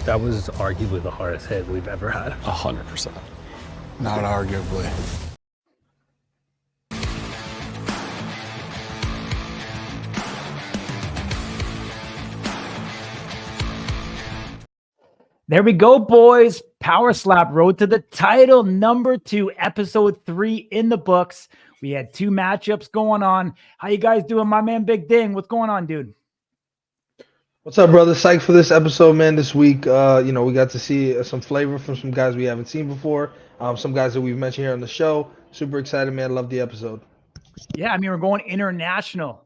That was arguably the hardest hit we've ever had. 100%. Not arguably. There we go, boys. Power Slap Road to the Title, number 2, episode 3 in the books. We had 2 matchups going on. How you guys doing, my man Big Ding? What's going on, dude? What's up, brother? Psyched for this episode, man. This week, we got to see some flavor from some guys we haven't seen before. Some guys that we've mentioned here on the show. Super excited, man. Love the episode. Yeah, I mean, we're going international.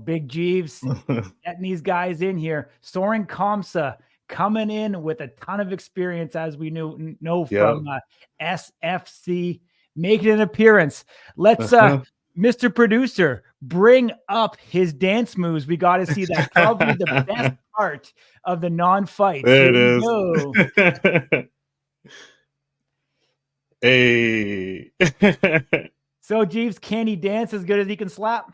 Big Jeeves getting these guys in here. Sorin Comsa coming in with a ton of experience, as we know from SFC, making an appearance. Let's, Mr. Producer, bring up his dance moves. We got to see that. Probably the best part of the non-fight. There it is. Hey. So, Jeeves, can he dance as good as he can slap?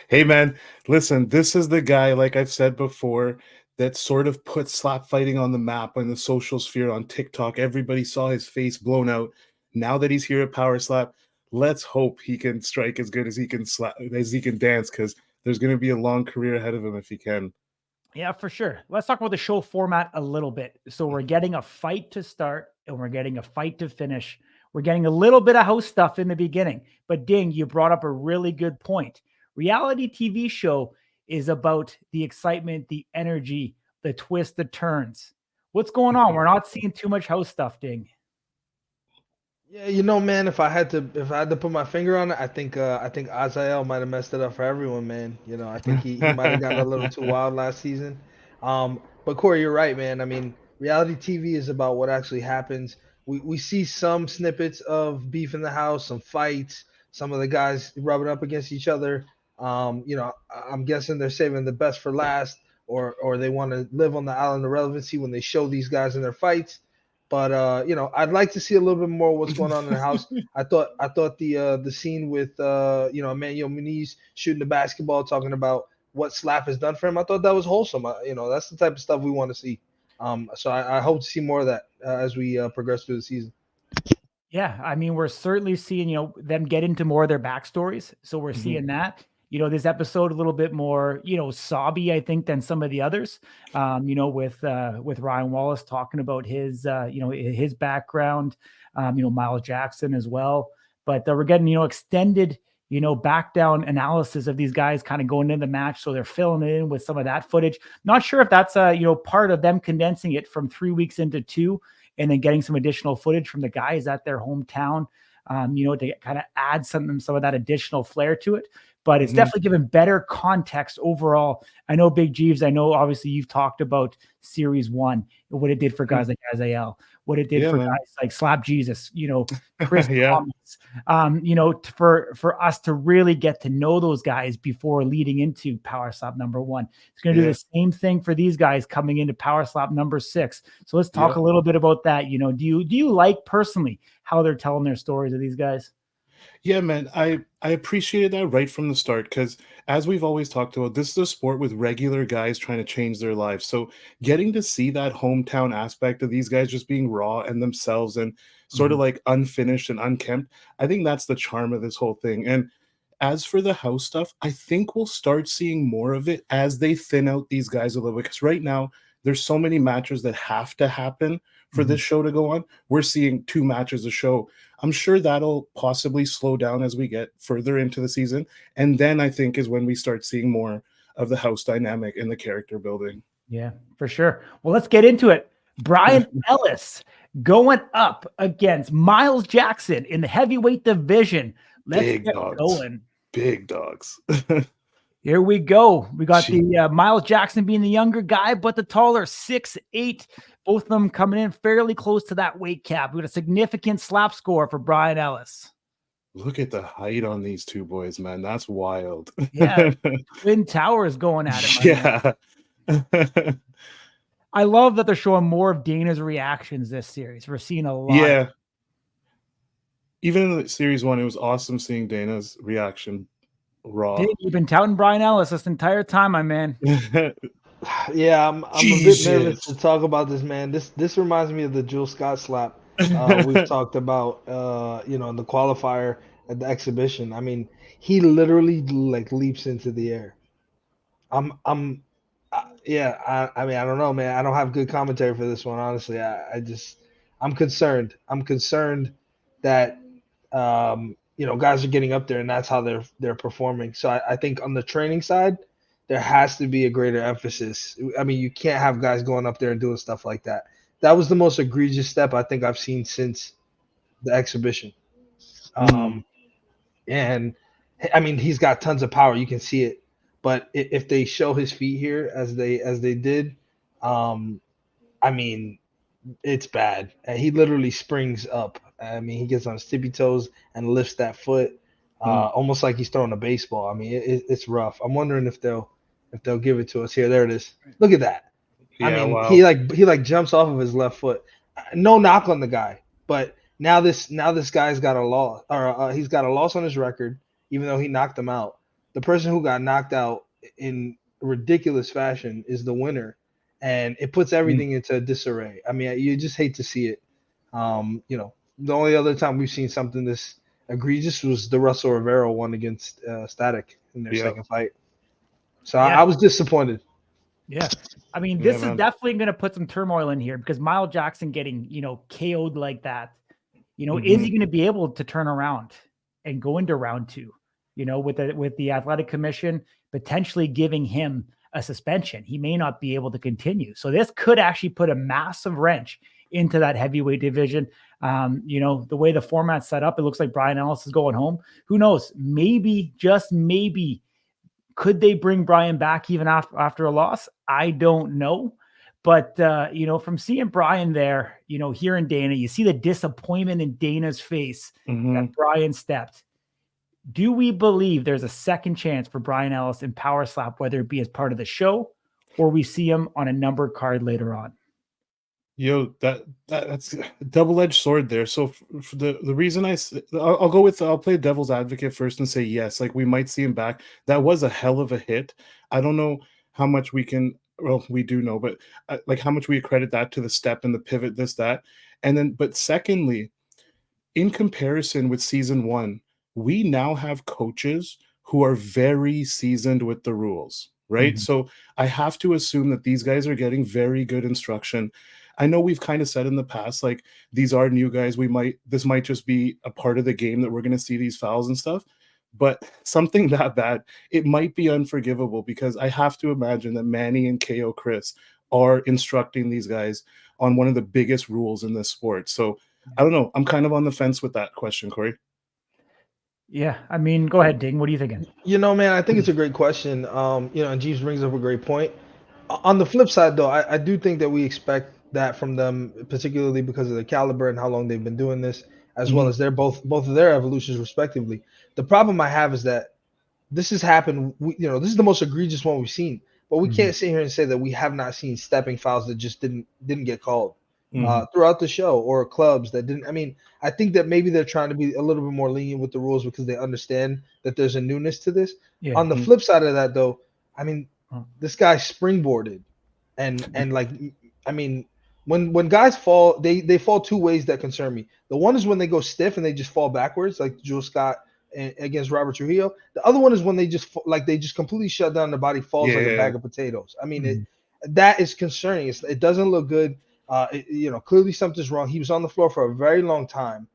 Hey, man, listen, this is the guy, like I've said before, that sort of put slap fighting on the map in the social sphere on TikTok. Everybody saw his face blown out. Now that he's here at Power Slap, let's hope he can strike as good as he can slap, as he can dance, because there's going to be a long career ahead of him if he can. Yeah, for sure. Let's talk about the show format a little bit. So we're getting a fight to start and we're getting a fight to finish. We're getting a little bit of house stuff in the beginning. But Ding, you brought up a really good point. Reality TV show is about the excitement, the energy, the twist, the turns. What's going on? We're not seeing too much house stuff, Ding. Yeah, man, if I had to put my finger on it, I think Azael might have messed it up for everyone, man. I think he might have gotten a little too wild last season. But Corey, you're right, man. I mean, reality TV is about what actually happens. We see some snippets of beef in the house, some fights, some of the guys rubbing up against each other. I'm guessing they're saving the best for last, or they want to live on the island of relevancy when they show these guys in their fights. But I'd like to see a little bit more of what's going on in the house. I thought the scene with Emmanuel Muniz shooting the basketball, talking about what Slap has done for him, I thought that was wholesome. That's the type of stuff we want to see. So I hope to see more of that as we progress through the season. Yeah, I mean, we're certainly seeing, them get into more of their backstories. So we're seeing that. This episode a little bit more, sobby, I think, than some of the others. With Ryan Wallace talking about his, his background, Miles Jackson as well. But we're getting, extended, back down analysis of these guys kind of going into the match. So they're filling it in with some of that footage. Not sure if that's, part of them condensing it from 3 weeks into 2 and then getting some additional footage from the guys at their hometown, to kind of add some of that additional flair to it. But it's definitely given better context overall. I know Big Jeeves, I know obviously you've talked about series 1, what it did for guys like Azael, what it did for guys like Slap Jesus, Chris Thomas, for us to really get to know those guys before leading into Power Slap number 1. It's going to do the same thing for these guys coming into Power Slap number 6. So let's talk a little bit about that. Do you like personally how they're telling their stories of these guys? Yeah, man, I appreciated that right from the start, because as we've always talked about, this is a sport with regular guys trying to change their lives. So getting to see that hometown aspect of these guys just being raw and themselves and sort of like unfinished and unkempt, I think that's the charm of this whole thing. And as for the house stuff, I think we'll start seeing more of it as they thin out these guys a little bit, because right now there's so many matches that have to happen for this show to go on. We're seeing 2 matches a show. I'm sure that'll possibly slow down as we get further into the season. And then I think is when we start seeing more of the house dynamic and the character building. Yeah, for sure. Well, let's get into it. Brian Ellis going up against Miles Jackson in the heavyweight division. Let's get going. Big dogs. Here we go. We got the Miles Jackson being the younger guy, but the taller 6'8". Both of them coming in fairly close to that weight cap. We got a significant slap score for Brian Ellis. Look at the height on these two boys, man. That's wild. Yeah. Twin Towers going at it. Yeah. I love that they're showing more of Dana's reactions this series. We're seeing a lot. Yeah. Even in series 1, it was awesome seeing Dana's reaction raw. You've been touting Brian Ellis this entire time, my man. Yeah, I'm a bit nervous to Jesus. talk about this, man. This reminds me of the Jill Scott slap we've talked about, in the qualifier at the exhibition. I mean, he literally like leaps into the air. I'm yeah, I mean, I don't know, man. I don't have good commentary for this one, honestly. I'm concerned. I'm concerned that guys are getting up there and that's how they're performing. So I think on the training side, there has to be a greater emphasis. I mean, you can't have guys going up there and doing stuff like that. That was the most egregious step I think I've seen since the exhibition. Hmm. Um, and I mean, he's got tons of power. You can see it. But if they show his feet here as they did, um, I mean, it's bad. He literally springs up. I mean, he gets on his tippy toes and lifts that foot, Hmm. almost like he's throwing a baseball. I mean, it's rough. I'm wondering if they'll give it to us here. There it is. Look at that. I Yeah, mean, wow. he jumps off of his left foot. No knock on the guy, but now this guy's got a loss, or he's got a loss on his record, even though he knocked him out. The person who got knocked out in ridiculous fashion is the winner, and it puts Mm. everything into disarray. I mean, you just hate to see it. The only other time we've seen something this egregious was the Russell Rivera one against Static in their Yeah. second fight. So I, Yeah. I was disappointed. Yeah. I mean, Yeah, this is man. definitely going to put some turmoil in here because Miles Jackson getting, KO'd like that, is Hmm. he going to be able to turn around and go into round two, with the athletic commission potentially giving him a suspension? He may not be able to continue. So this could actually put a massive wrench into that heavyweight division. The way the format's set up, it looks like Brian Ellis is going home. Who knows? Maybe, just maybe, could they bring Brian back even after a loss? I don't know. But, from seeing Brian there, hearing Dana, you see the disappointment in Dana's face that Hmm. Brian stepped. Do we believe there's a second chance for Brian Ellis in Power Slap, whether it be as part of the show or we see him on a numbered card later on? Yo, that's a double-edged sword there. So for the reason I'll play devil's advocate first and say yes, like we might see him back. That was a hell of a hit. I don't know how much we can. Well, we do know, but like how much we credit that to the step and the pivot, this that, and then. But secondly, in comparison with season one, we now have coaches who are very seasoned with the rules, right? Mhm. So I have to assume that these guys are getting very good instruction. I know we've kind of said in the past, like these are new guys. This might just be a part of the game that we're going to see these fouls and stuff. But something that bad, it might be unforgivable because I have to imagine that Manny and KO Chris are instructing these guys on one of the biggest rules in this sport. So I don't know. I'm kind of on the fence with that question, Corey. Yeah. I mean, go ahead, Ding. What are you thinking? Man, I think it's a great question. And Jeeves brings up a great point. On the flip side, though, I do think that we expect that from them, particularly because of the caliber and how long they've been doing this, as well Mhm. as their both of their evolutions respectively. The problem I have is that this has happened. This is the most egregious one we've seen, but we Mhm. can't sit here and say that we have not seen stepping fouls that just didn't get called Mhm. throughout the show, or clubs that didn't. I mean, I think that maybe they're trying to be a little bit more lenient with the rules because they understand that there's a newness to this. Yeah. On the Mhm. flip side of that, though, I mean, Oh. this guy springboarded, and like, I mean, when guys fall, they fall two ways that concern me. The one is when they go stiff and they just fall backwards, like Jules Scott against Robert Trujillo. The other one is when they just completely shut down, the body falls like a Yeah. bag of potatoes. I mean, Mhm. that is concerning. It doesn't look good. Clearly something's wrong. He was on the floor for a very long time.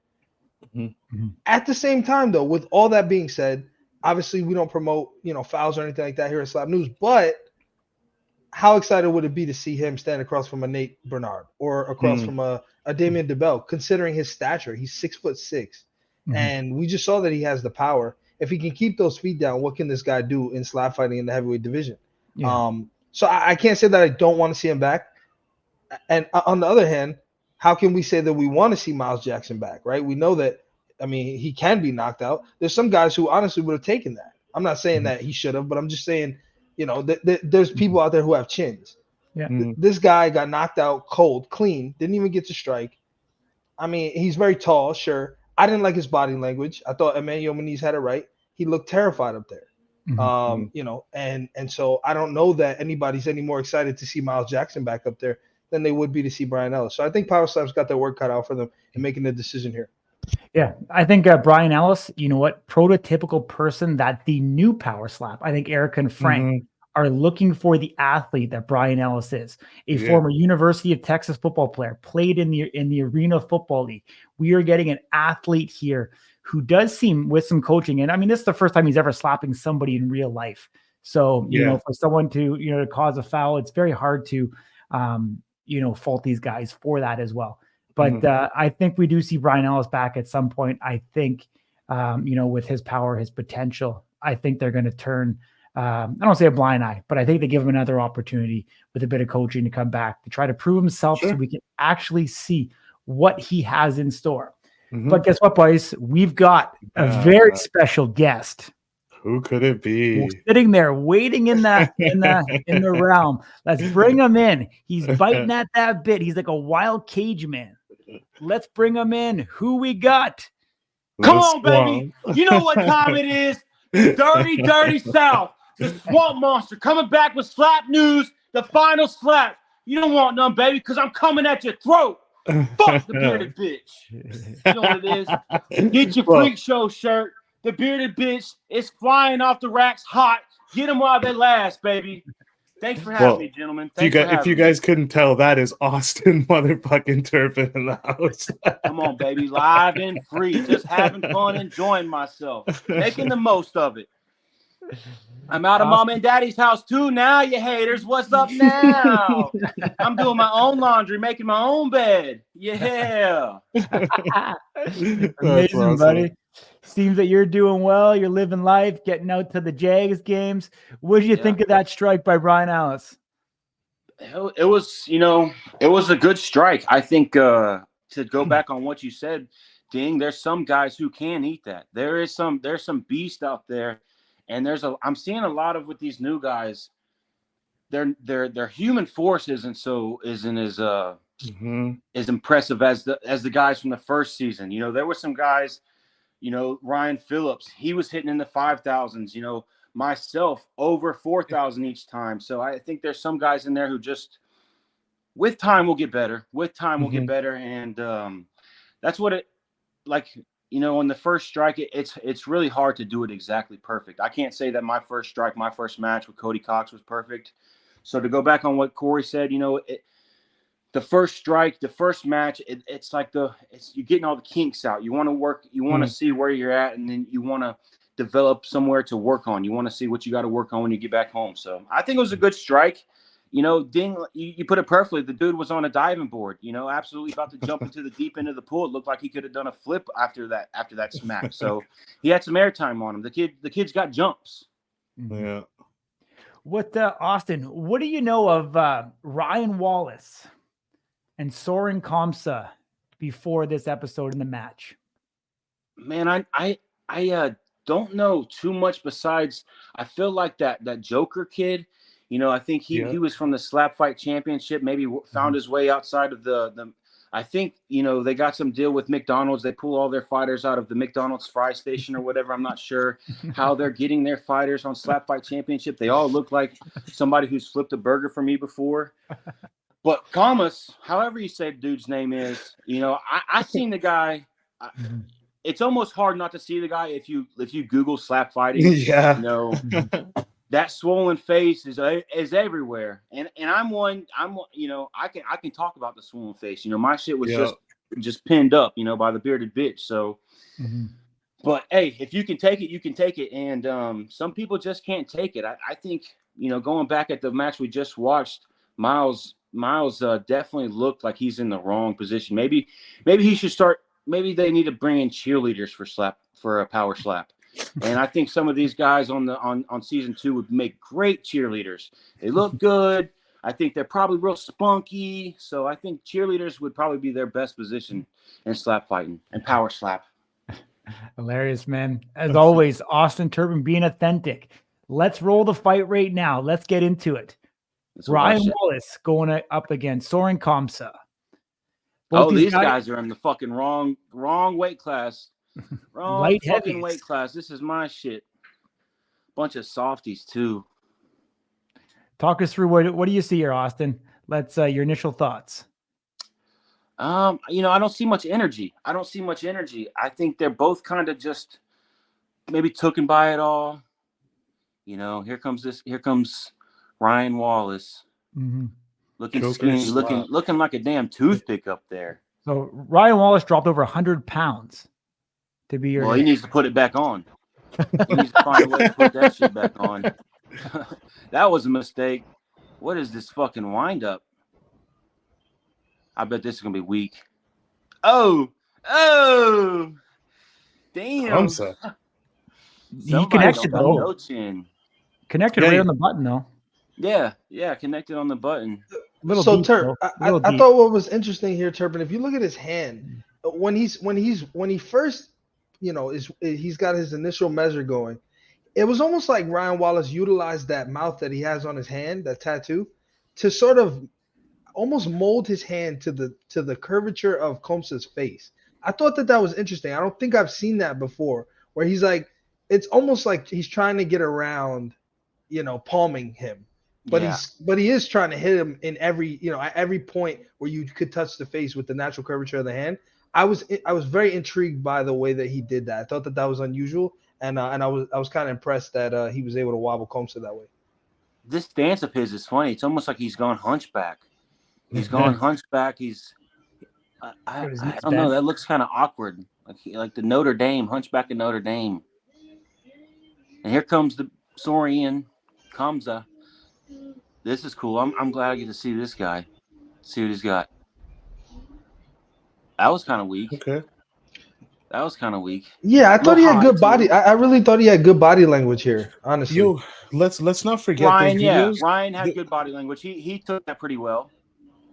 Mhm. Mhm. At the same time, though, with all that being said, obviously we don't promote fouls or anything like that here at Slap News, but how excited would it be to see him stand across from a Nate Bernard or across Mhm. from a Damian DeBell, considering his stature? He's 6'6", Mhm. and we just saw that he has the power. If he can keep those feet down, what can this guy do in slap fighting in the heavyweight division? Yeah. So I can't say that I don't want to see him back. And on the other hand, how can we say that we want to see Miles Jackson back, right? We know that, I mean, he can be knocked out. There's some guys who honestly would have taken that. I'm not saying Mhm. that he should have, but I'm just saying, there's Mhm. people out there who have chins. Yeah. Mhm. This guy got knocked out cold, clean, didn't even get to strike. I mean, he's very tall, sure. I didn't like his body language. I thought Emmanuel Muniz had it right. He looked terrified up there. You know, and so I don't know that anybody's any more excited to see Miles Jackson back up there than they would be to see Brian Ellis. So I think Power Slap's got their work cut out for them in making the decision here. Yeah, I think Brian Ellis, you know what, prototypical person that the new Power Slap, I think Eric and Frank are looking for the athlete that Brian Ellis is, a former University of Texas football player, played in the Arena Football League. We are getting an athlete here who does seem, with some coaching, and I mean, this is the first time he's ever slapping somebody in real life. So, you know, for someone to, you know, to cause a foul, it's very hard to, you know, fault these guys for that as well. But I think we do see Brian Ellis back at some point. I think, you know, with his power, his potential, I think they're going to turn, I don't say a blind eye, but I think they give him another opportunity with a bit of coaching to come back to try to prove himself so we can actually see what he has in store. But guess what, boys? We've got a very special guest. Who could it be? We're sitting there waiting in the realm. Let's bring him in. He's biting at that bit. He's like a wild cage man. Let's bring him in. Who we got? Come on, baby. You know what time it is. Dirty, dirty South. The swamp monster coming back with slap news. The final slap. You don't want none, baby, because I'm coming at your throat. Fuck the bearded bitch. You know what it is. Get your freak show shirt. The bearded bitch is flying off the racks hot. Get them while they last, baby. Thanks for having me, gentlemen. If you guys couldn't tell, that is Austin motherfucking Turpin in the house. Come on, baby. Live and free. Just having fun, enjoying myself. Making the most of it. I'm out of mom and daddy's house too now, you haters. What's up now? I'm doing my own laundry, making my own bed. Yeah. Amazing, awesome, buddy. Seems that you're doing well. You're living life, getting out to the Jags games. What did you think of that strike by Brian Ellis? It was, you know, it was a good strike. I think to go back on what you said, Ding, there's some guys who can eat that. There's some beast out there. And I'm seeing a lot of with these new guys, their human force isn't as impressive as the guys from the first season. You know, there were some guys, you know, Ryan Phillips, he was hitting in the 5,000s, you know, myself over 4,000 each time. So I think there's some guys in there who just with time will get better. With time will get better. And that's what it like. You know, on the first strike, it's really hard to do it exactly perfect. I can't say that my first strike, my first match with Cody Cox was perfect. So to go back on what Corey said, you know, the first strike, the first match, it's like you're getting all the kinks out. You want to work, you want to see where you're at, and then you want to develop somewhere to work on. You want to see what you got to work on when you get back home. So I think it was a good strike. You know, Ding, you put it perfectly. The dude was on a diving board, you know, absolutely about to jump into the deep end of the pool. It looked like he could have done a flip after that smack. So he had some airtime on him. The kid's got jumps. Yeah. What Austin, what do you know of Ryan Wallace and Sorin Comsa before this episode in the match? Man, I don't know too much besides I feel like that Joker kid. You know, I think he was from the Slap Fight Championship, maybe found his way outside of the I think, you know, they got some deal with McDonald's. They pull all their fighters out of the McDonald's fry station or whatever. I'm not sure how they're getting their fighters on Slap Fight Championship. They all look like somebody who's flipped a burger for me before. But Comas, however you say the dude's name is, you know, I seen the guy. It's almost hard not to see the guy if you Google slap fighting. Yeah. You know, that swollen face is everywhere, and I'm you know, I can talk about the swollen face. You know, my shit was just pinned up, you know, by the bearded bitch. So, but hey, if you can take it, you can take it, and some people just can't take it. I think, you know, going back at the match we just watched, Miles definitely looked like he's in the wrong position. Maybe he should start. Maybe they need to bring in cheerleaders for a power slap. And I think some of these guys on season 2 would make great cheerleaders. They look good. I think they're probably real spunky. So I think cheerleaders would probably be their best position in slap fighting and power slap. Hilarious, man. As always, Austin Turpin being authentic. Let's roll the fight right now. Let's get into it. Ryan Wallace going up against Sorin Comsa. These guys are in the fucking wrong weight class. Wrong fucking weight class. This is my shit. bunch of softies too. Talk us through what do you see here, Austin? Let's your initial thoughts. I don't see much energy. I think they're both kind of just maybe taken by it all. Here comes Ryan Wallace. Mm-hmm. Looking Joker skinny, slap. looking like a damn toothpick up there. So Ryan Wallace dropped over 100 pounds to be your. Well, he needs to put it back on. He needs to find a way to put that shit back on. That was a mistake. What is this fucking wind-up? I bet this is going to be weak. Oh! Damn. Comsa. He connected though. though. No chin. Connected Yeah, right he- on the button though. Yeah, connected on the button. Little So deep, Turp, though. I Little deep. thought what was interesting here, Turpin, if you look at his hand, when he first, he's got his initial measure going, it was almost like Ryan Wallace utilized that mouth that he has on his hand, that tattoo, to sort of almost mold his hand to the curvature of Comsa's face. I thought that was interesting. I don't think I've seen that before, where he's like, it's almost like he's trying to get around, palming him. But he is trying to hit him in every, at every point where you could touch the face with the natural curvature of the hand. I was very intrigued by the way that he did that. I thought that was unusual, and I was kind of impressed that he was able to wobble Comsa that way. This stance of his is funny. It's almost like he's gone hunchback. He's gone hunchback. I don't know. That looks kind of awkward, like the Notre Dame hunchback of Notre Dame. And here comes the Sorin Comsa. This is cool. I'm glad I get to see this guy. See what he's got. That was kind of weak. Okay. Yeah, I thought he had good body. I really thought he had good body language here, honestly. Yo, let's not forget Ryan. those videos. Yeah, Ryan had good body language. He took that pretty well.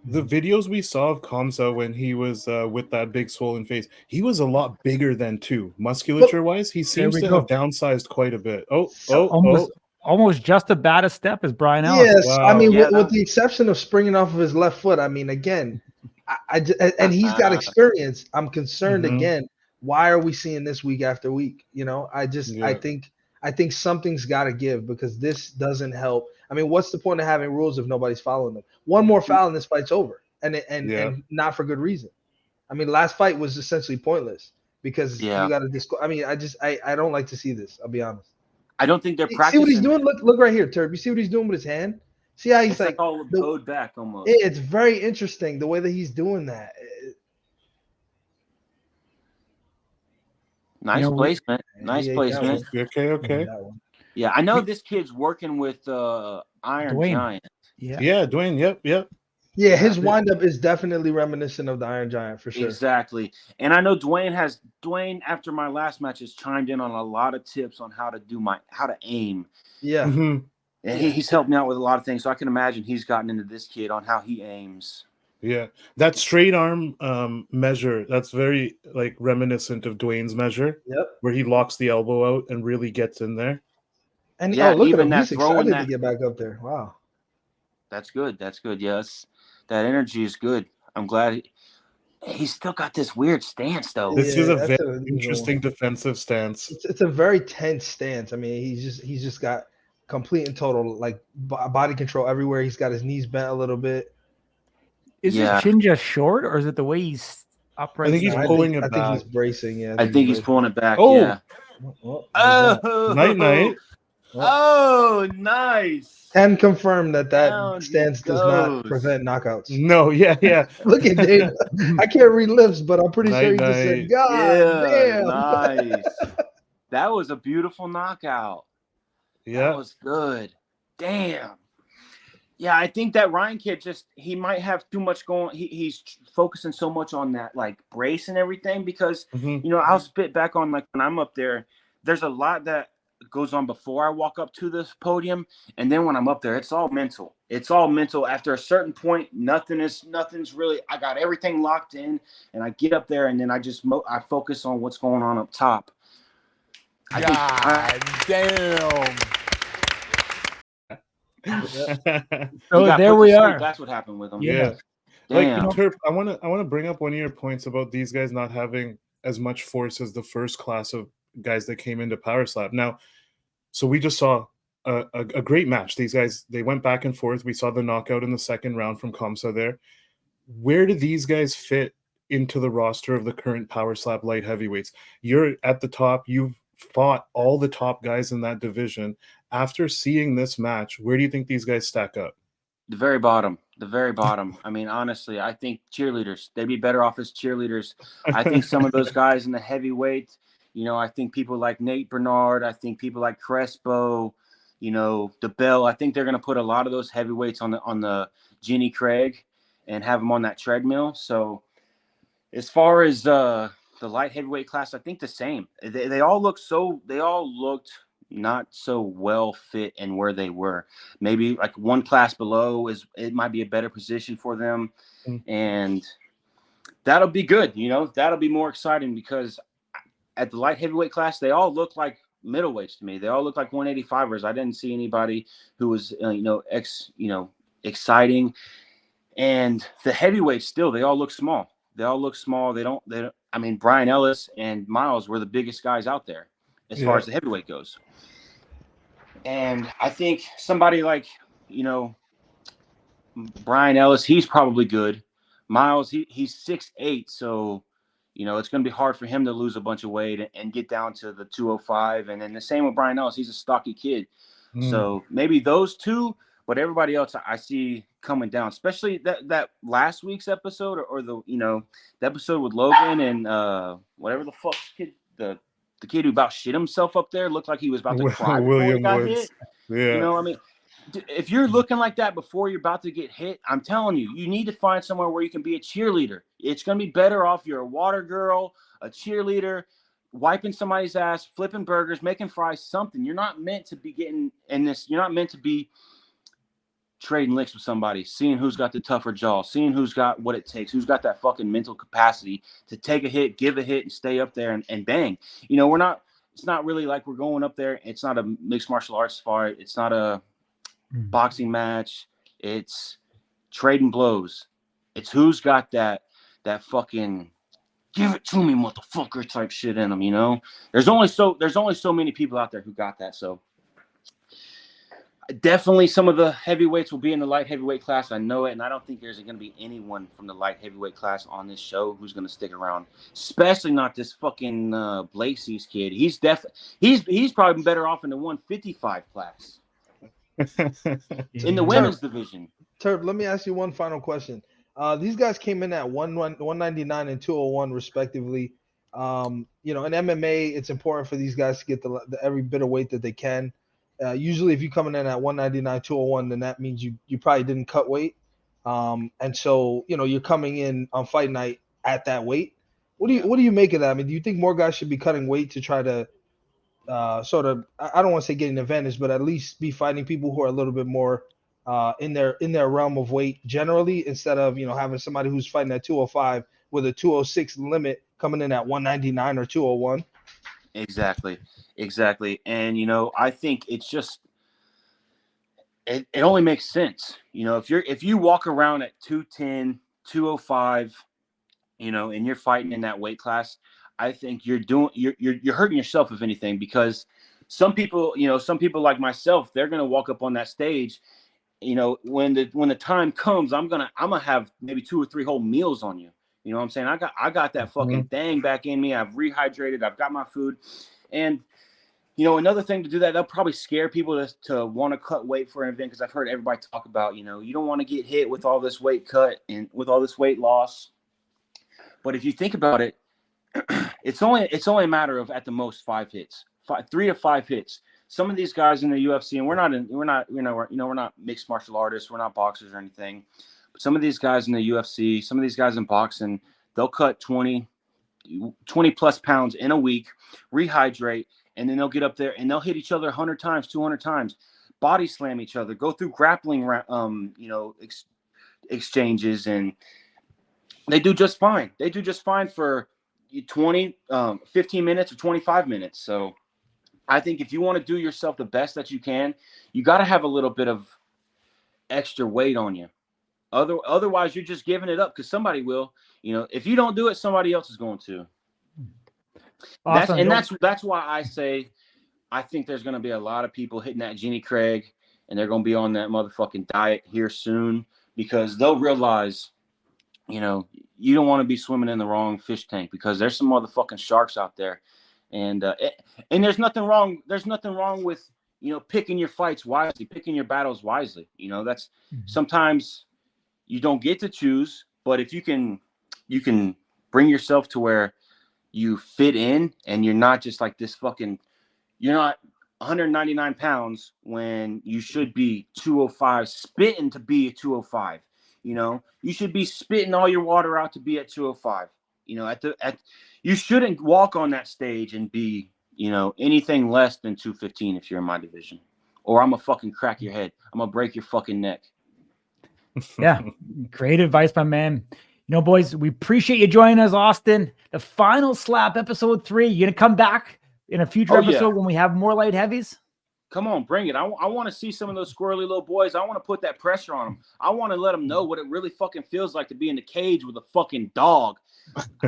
The videos we saw of Comsa when he was with that big swollen face, he was a lot bigger than too. Musculature-wise, he seems to have downsized quite a bit. Almost just as bad a step as Brian Ellis. Yes, Wow. I mean, with the exception of springing off of his left foot, I mean, again, and he's got experience. I'm concerned again. Why are we seeing this week after week? I think something's got to give, because this doesn't help. I mean, what's the point of having rules if nobody's following them? One more foul and this fight's over, and not for good reason. I mean, last fight was essentially pointless because you got to I mean, I don't like to see this. I'll be honest. I don't think they're practicing. See what he's doing? Look right here, Turb. You see what he's doing with his hand? See how he's it's like all bowed back almost. It's very interesting the way that he's doing that. Nice placement. Nice placement. Okay. Yeah, I know this kid's working with Iron Dwayne. Giant. Yeah, Dwayne. Yep. Yeah, his windup is definitely reminiscent of the Iron Giant for sure. Exactly. And I know Dwayne after my last match has chimed in on a lot of tips on how to aim. Yeah. Mm-hmm. And he's helped me out with a lot of things. So I can imagine he's gotten into this kid on how he aims. Yeah. That straight arm measure, that's very reminiscent of Dwayne's measure. Yep. Where he locks the elbow out and really gets in there. And look at him. that He's excited that, to get back up there. Wow. That's good. Yes. That energy is good. I'm glad he's still got this weird stance though. This is a very interesting defensive stance. It's a very tense stance. I mean, he's just got complete and total body control everywhere. He's got his knees bent a little bit. Is his chin just short, or is it the way he's upright? I think he's pulling it back. I think he's bracing. Yeah, I think he's pulling it back. Oh. Yeah. Night. Oh, nice. Can confirm that stance does not prevent knockouts. No, yeah. Look at Dave. I can't read lips, but I'm pretty sure he just said, God damn. Nice. That was a beautiful knockout. Yeah. That was good. Damn. Yeah, I think that Ryan kid he might have too much going. He's focusing so much on that brace and everything because, I'll spit back on when I'm up there, there's a lot that goes on before I walk up to this podium. And then when I'm up there, it's all mental. After a certain point, nothing's really, I got everything locked in and I get up there and then I focus on what's going on up top. Damn. So there we are. That's what happened with him. Yeah. Damn. Turp, I want to bring up one of your points about these guys not having as much force as the first class of guys that came into Power Slap. Now, So we just saw a great match. These guys, they went back and forth. We saw the knockout in the second round from Comsa there. Where do these guys fit into the roster of the current Power Slap light heavyweights? You're at the top. You've fought all the top guys in that division. After seeing this match, where do you think these guys stack up? The very bottom. The very bottom. I mean, honestly, I think cheerleaders, they'd be better off as cheerleaders. I think some of those guys in the heavyweight, I think people like Nate Bernard, I think people like Crespo, the Bell, I think they're going to put a lot of those heavyweights on the Jenny Craig and have them on that treadmill. So as far as the light heavyweight class, I think the same. They all looked not so well fit in where they were. Maybe like one class below it might be a better position for them. And that'll be good. That'll be more exciting because at the light heavyweight class, they all look like middleweights to me. They all look like 185ers. I didn't see anybody who was, exciting. And the heavyweights still, they all look small. I mean, Brian Ellis and Miles were the biggest guys out there as far as the heavyweight goes. And I think somebody like, Brian Ellis, he's probably good. Miles, he's 6'8", so, it's going to be hard for him to lose a bunch of weight and get down to the 205. And then the same with Brian Ellis, he's a stocky kid. So maybe those two, but everybody else I see coming down, especially that last week's episode or the episode with Logan and whatever the fuck kid, the kid who about shit himself up there, looked like he was about to cry before he got hit. Yeah. I mean, if you're looking like that before you're about to get hit, I'm telling you, you need to find somewhere where you can be a cheerleader. It's going to be better off you're a water girl, a cheerleader, wiping somebody's ass, flipping burgers, making fries, something. You're not meant to be getting in this. You're not meant to be trading licks with somebody, seeing who's got the tougher jaw, seeing who's got what it takes, who's got that fucking mental capacity to take a hit, give a hit, and stay up there and bang. It's not really like we're going up there. It's not a mixed martial arts fight. It's not a boxing match. It's trading blows. It's who's got that fucking give it to me, motherfucker type shit in them, There's only so many people out there who got that, so definitely some of the heavyweights will be in the light heavyweight class. I know it, and I don't think there's going to be anyone from the light heavyweight class on this show who's going to stick around, especially not this fucking Blakey's kid. He's probably better off in the 155 class in the women's division. Turp, let me ask you one final question. These guys came in at 199 and 201 respectively. In MMA, it's important for these guys to get the every bit of weight that they can. Usually if you're coming in at 199, 201, then that means you probably didn't cut weight. And so, you're coming in on fight night at that weight. What do you make of that? I mean, do you think more guys should be cutting weight to try to sort of, I don't want to say get an advantage, but at least be fighting people who are a little bit more in their realm of weight generally, instead of, having somebody who's fighting at 205 with a 206 limit coming in at 199 or 201? Exactly. And, I think it's just, it only makes sense. If you walk around at 210, 205, and you're fighting in that weight class, I think you're hurting yourself, if anything, because some people like myself, they're going to walk up on that stage, when the time comes, I'm going to have maybe 2 or 3 whole meals on you. You know what I'm saying? I got that fucking thing back in me. I've rehydrated. I've got my food. And, another thing to do that'll probably scare people to want to cut weight for an event, because I've heard everybody talk about, you don't want to get hit with all this weight cut and with all this weight loss. But if you think about it, it's only a matter of at the most 5 hits, 3 to 5 hits. Some of these guys in the UFC, and we're not mixed martial artists, we're not boxers or anything. Some of these guys in the UFC, some of these guys in boxing, they'll cut 20 plus pounds in a week, rehydrate, and then they'll get up there and they'll hit each other 100 times, 200 times, body slam each other, go through grappling, exchanges, and they do just fine. They do just fine for 15 minutes or 25 minutes. So I think if you want to do yourself the best that you can, you got to have a little bit of extra weight on you. Otherwise, you're just giving it up, because somebody will. If you don't do it, somebody else is going to. Awesome. That's why I say I think there's going to be a lot of people hitting that Jenny Craig, and they're going to be on that motherfucking diet here soon because they'll realize, you know, you don't want to be swimming in the wrong fish tank because there's some motherfucking sharks out there. And there's nothing wrong. There's nothing wrong with, you know, picking your fights wisely, picking your battles wisely. You know, that's sometimes you don't get to choose, but if you can bring yourself to where you fit in and you're not just like this fucking, you're not 199 pounds when you should be 205, spitting to be a 205. You know, you should be spitting all your water out to be at 205. You know, you shouldn't walk on that stage and be, you know, anything less than 215 if you're in my division, or I'm gonna fucking crack your head. I'm gonna break your fucking neck. Yeah, great advice, my man. You know, boys, we appreciate you joining us, Austin. The final slap, episode 3. You gonna come back in a future episode when we have more light heavies? Come on, bring it. I want to see some of those squirrely little boys. I want to put that pressure on them. I want to let them know what it really fucking feels like to be in the cage with a fucking dog.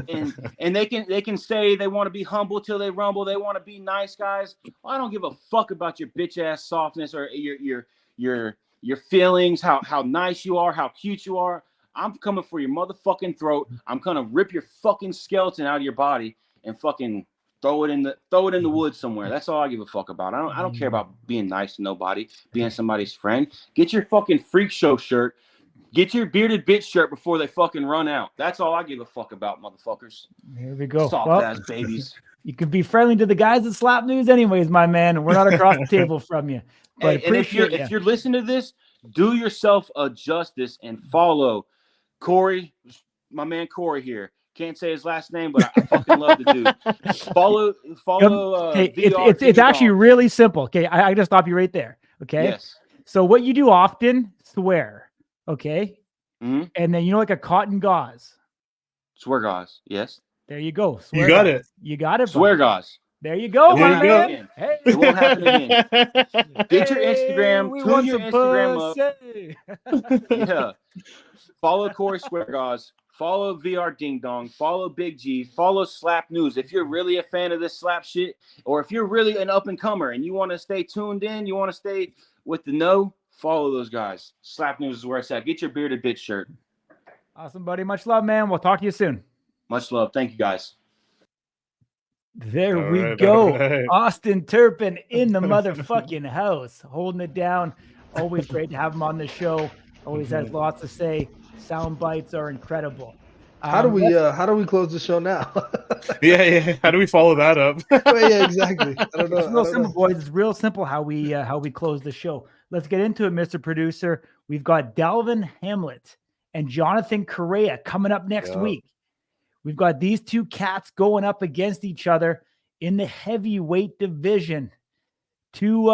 And they can say they want to be humble till they rumble. They want to be nice guys. I don't give a fuck about your bitch ass softness or your feelings, how nice you are, how cute you are. I'm coming for your motherfucking throat. I'm gonna rip your fucking skeleton out of your body and fucking throw it in the woods somewhere. That's all I give a fuck about. I don't care about being nice to nobody, being somebody's friend. Get your fucking freak show shirt. Get your bearded bitch shirt before they fucking run out. That's all I give a fuck about, motherfuckers. Here we go. Soft ass babies. You could be friendly to the guys at Slap News anyways, my man. We're not across the table from you. But and if you're listening to this, do yourself a justice and follow Corey, my man Corey here. Can't say his last name, but I fucking love the dude. Follow. Okay, it's actually really simple. Okay, I just stop you right there. Okay. Yes. So what you do often, swear. Okay. Mm-hmm. And then like a cotton gauze. Swear gauze. Yes. There you go. Swear you got gauze. it. You got it. Swear gauze. There you go, my man. Hey. It won't happen again. Get your Instagram. Tune your Instagram up. Yeah. Follow Corey Swear Gauze. Follow VR Ding Dong. Follow Big G. Follow Slap News. If you're really a fan of this slap shit, or if you're really an up and comer and you want to stay tuned in, you want to stay with the know, follow those guys. Slap News is where it's at. Get your bearded bitch shirt. Awesome, buddy. Much love, man. We'll talk to you soon. Much love. Thank you, guys. There we go. Austin Turpin in the motherfucking house, holding it down. Always great to have him on the show. Always has lots to say. Sound bites are incredible. How do we close the show now? yeah. How do we follow that up? Yeah, exactly. I don't know. It's real simple, boys. It's real simple how we close the show. Let's get into it, Mr. Producer. We've got Delvin Hamlet and Jonathan Correa coming up next week. We've got these two cats going up against each other in the heavyweight division. Two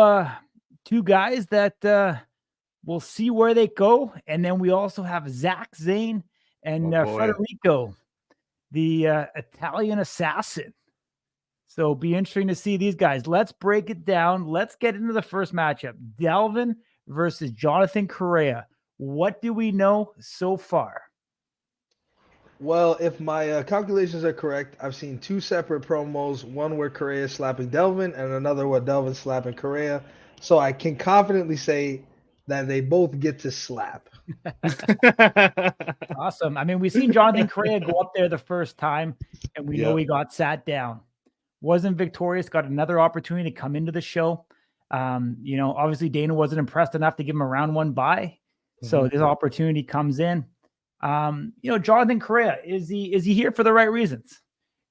guys that we'll see where they go. And then we also have Zach Zane and Federico, the Italian assassin. So it'll be interesting to see these guys. Let's break it down. Let's get into the first matchup. Delvin versus Jonathan Correa. What do we know so far? Well, if my calculations are correct, I've seen 2 separate promos, one where Correa is slapping Delvin and another where Delvin's slapping Correa. So I can confidently say that they both get to slap. Awesome. I mean, we've seen Jonathan Correa go up there the first time, and we know he got sat down. Wasn't victorious, got another opportunity to come into the show. Obviously Dana wasn't impressed enough to give him a round 1 bye. So this opportunity comes in. Jonathan Correa, is he here for the right reasons?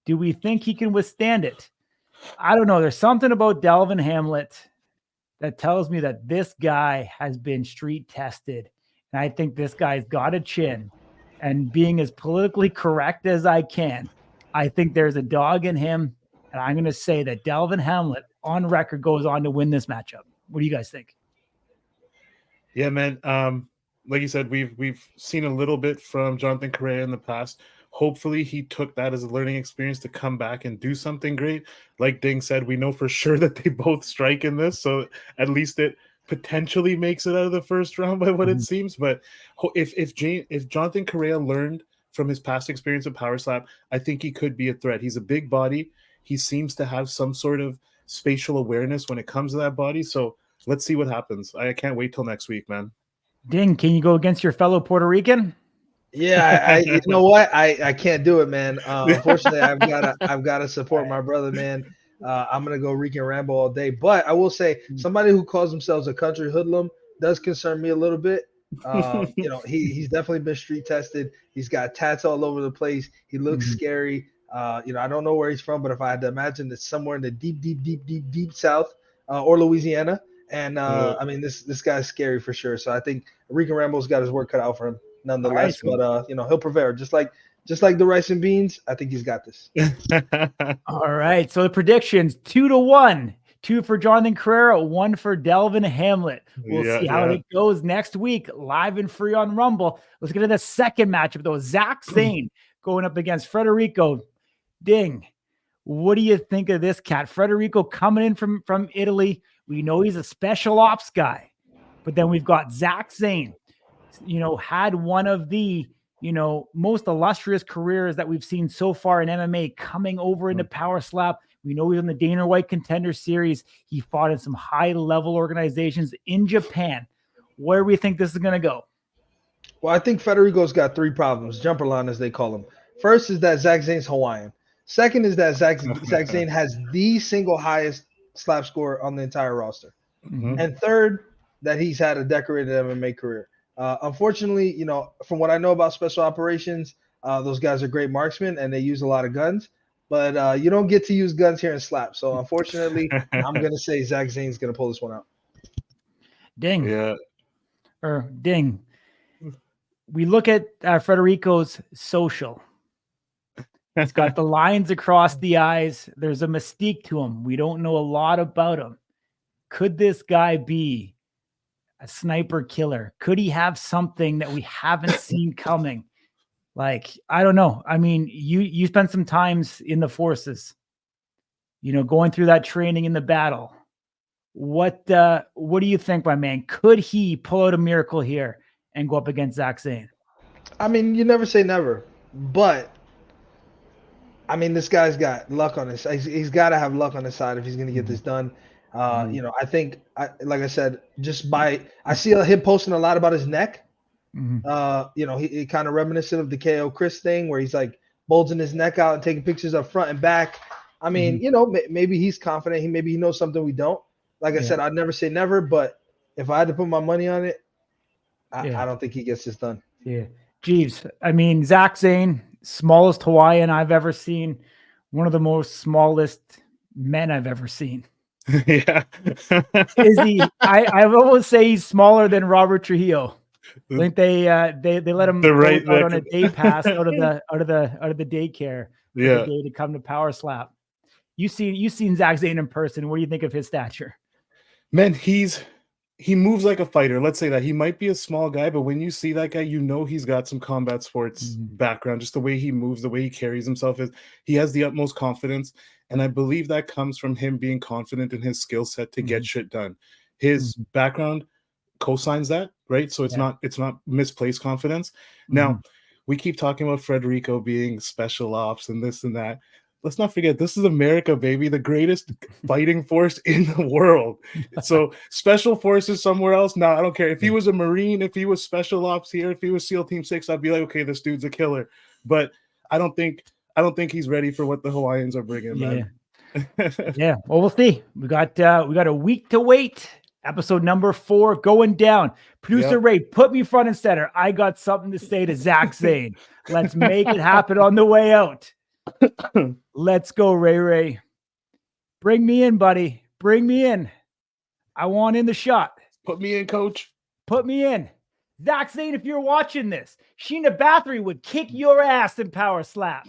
Do we think he can withstand it? I don't know. There's something about Delvin Hamlet that tells me that this guy has been street tested. And I think this guy's got a chin. And being as politically correct as I can, I think there's a dog in him. And I'm going to say that Delvin Hamlet on record goes on to win this matchup. What do you guys think? Yeah, man. Like you said, we've seen a little bit from Jonathan Correa in the past. Hopefully he took that as a learning experience to come back and do something great. Like Ding said, we know for sure that they both strike in this. So at least it potentially makes it out of the first round by what it seems. But if Jonathan Correa learned from his past experience of Power Slap, I think he could be a threat. He's a big body. He seems to have some sort of spatial awareness when it comes to that body. So let's see what happens. I can't wait till next week, man. Ding, can you go against your fellow Puerto Rican? Yeah, you know what? I can't do it, man. Unfortunately, I've gotta support my brother, man. I'm gonna go Rican Rambo all day. But I will say, somebody who calls themselves a country hoodlum does concern me a little bit. You know, he's definitely been street tested. He's got tats all over the place. He looks scary. You know, I don't know where he's from, but if I had to imagine, it's somewhere in the deep South or Louisiana. And I mean, this guy's scary for sure. So I think Rican Rambo's got his work cut out for him, nonetheless. All right, but you know, he'll prevail. Just like the rice and beans, I think he's got this. All right. So the predictions 2-1. 2 for Jonathan Carrera, 1 for Delvin Hamlet. We'll see how it goes next week, live and free on Rumble. Let's get to the second matchup, though. Zach Zane going up against Federico. Ding. What do you think of this cat? Federico coming in from Italy. We know he's a special ops guy. But then we've got Zach Zane, you know, had one of the, you know, most illustrious careers that we've seen so far in MMA, coming over into Power Slap. We know he's in the Dana White Contender Series. He fought in some high-level organizations in Japan. Where do we think this is going to go? Well, I think Federico's got 3 problems, jumper line as they call him. First is that Zach Zane's Hawaiian. Second is that Zach Zane has the single highest slap score on the entire roster. And third, that he's had a decorated MMA career. Unfortunately, you know, from what I know about special operations, those guys are great marksmen and they use a lot of guns. But you don't get to use guns here in slap. So unfortunately, I'm going to say Zach Zane's going to pull this one out. Ding. Yeah. Or ding. We look at Federico's social. He's got the lines across the eyes. There's a mystique to him. We don't know a lot about him. Could this guy be a sniper killer? Could he have something that we haven't seen coming? Like, I don't know. I mean, you spent some times in the forces, you know, going through that training in the battle. What do you think, my man? Could he pull out a miracle here and go up against Zach Zane? I mean, you never say never, but I mean, this guy's got luck on his side. He's got to have luck on his side if he's going to get this done. You know, I think, like I said, I see him posting a lot about his neck. You know, he kind of reminiscent of the KO Chris thing where he's like bulging his neck out and taking pictures up front and back. I mean, you know, maybe he's confident. Maybe he knows something we don't. Like I said, I'd never say never, but if I had to put my money on it, I don't think he gets this done. Yeah. Jeeves, I mean, Zach Zane, smallest Hawaiian I've ever seen. One of the most smallest men I've ever seen. Yeah. Is he? I almost say he's smaller than Robert Trujillo. I think they let him out on a day pass out of the daycare. Yeah. To come to Power Slap. You've seen Zach Zane in person. What do you think of his stature? Man, he moves like a fighter. Let's say that. He might be a small guy, but when you see that guy, you know he's got some combat sports background. Just the way he moves, the way he carries himself, he has the utmost confidence. And I believe that comes from him being confident in his skill set to get shit done. His background cosigns that, right? So it's not misplaced confidence. Now, we keep talking about Federico being special ops and this and that. Let's not forget, this is America, baby, the greatest fighting force in the world. So special forces somewhere else, no, I don't care. If he was a Marine, if he was special ops here, if he was SEAL Team 6, I'd be like, okay, this dude's a killer. But I don't think he's ready for what the Hawaiians are bringing, man. Yeah. Well, we'll see. We got a week to wait. Episode number 4 going down. Producer Ray, put me front and center. I got something to say to Zach Zane. Let's make it happen on the way out. Let's go, Ray. Bring me in, buddy. Bring me in. I want in the shot. Put me in, coach. Put me in. Zach Zane, if you're watching this, Sheena Bathory would kick your ass in Power Slap.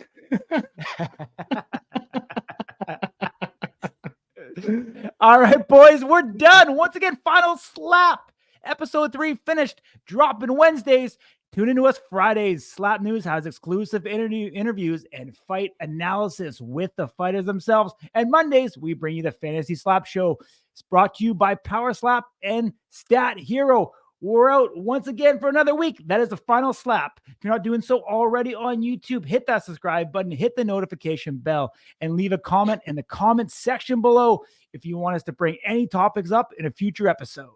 All right, boys, we're done. Once again, Final Slap. Episode 3 finished. Dropping Wednesdays. Tune into us Fridays. Slap News has exclusive interviews and fight analysis with the fighters themselves. And Mondays, we bring you the Fantasy Slap Show. It's brought to you by Power Slap and Stat Hero. We're out once again for another week. That is the final slap. If you're not doing so already on YouTube, hit that subscribe button, hit the notification bell, and leave a comment in the comment section below if you want us to bring any topics up in a future episode.